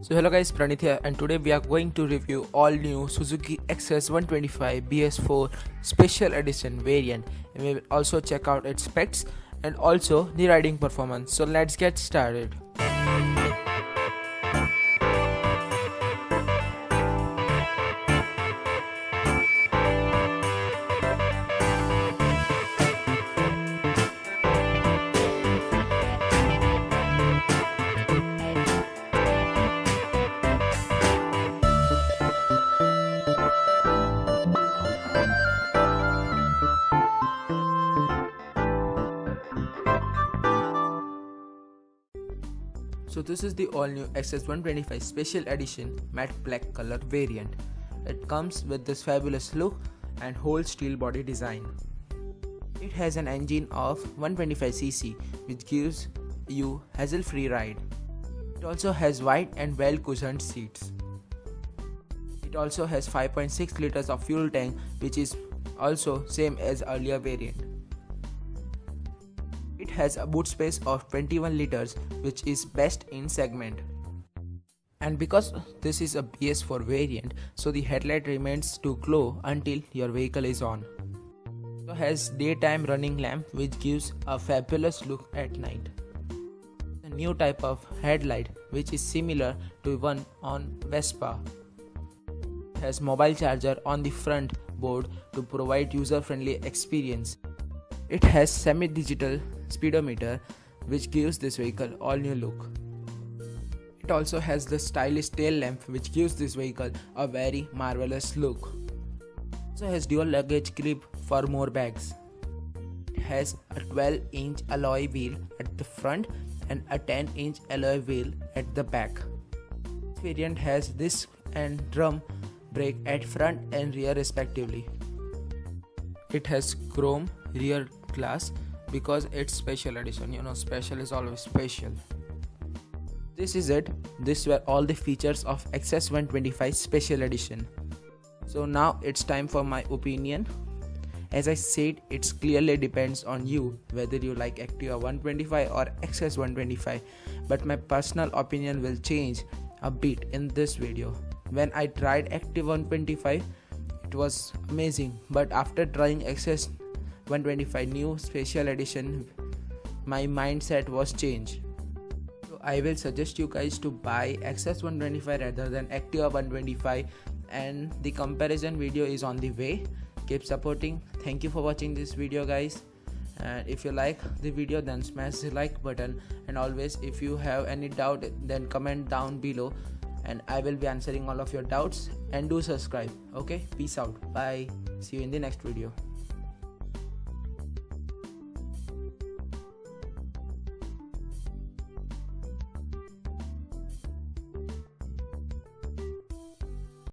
So hello guys, Pranit here, and today we are going to review all new Suzuki XS125 BS4 Special Edition variant, and we will also check out its specs and also the riding performance. So let's get started. So this is the all-new XS125 Special Edition matte black color variant. It comes with this fabulous look and whole steel body design. It has an engine of 125cc which gives you hassle-free ride. It also has wide and well-cushioned seats. It also has 5.6 liters of fuel tank, which is also same as earlier variant. It has a boot space of 21 liters, which is best in segment. And because this is a BS4 variant, so the headlight remains to glow until your vehicle is on. It has daytime running lamp which gives a fabulous look at night. A new type of headlight which is similar to one on Vespa. It has mobile charger on the front board to provide user-friendly experience. It has semi-digital speedometer which gives this vehicle all new look. It also has the stylish tail lamp which gives this vehicle a very marvelous look. It also has dual luggage clip for more bags. It has a 12-inch alloy wheel at the front and a 10-inch alloy wheel at the back. This variant has disc and drum brake at front and rear respectively. It has chrome rear glass because it's special edition. Special is always special. This is it. These were all the features of XS125 Special Edition. So now it's time for my opinion. As I said, it clearly depends on you whether you like ACTIVA 125 or XS125, but my personal opinion will change a bit in this video. When I tried ACTIVA 125, it was amazing, but after trying XS125 new Special Edition, my mindset was changed. So I will suggest you guys to buy XS125 rather than ACTIVA 125, and the comparison video is on the way. Keep supporting. Thank you for watching this video, guys, and if you like the video then smash the like button, and always if you have any doubt then comment down below and I will be answering all of your doubts, and do subscribe. Okay, peace out, bye, see you in the next video.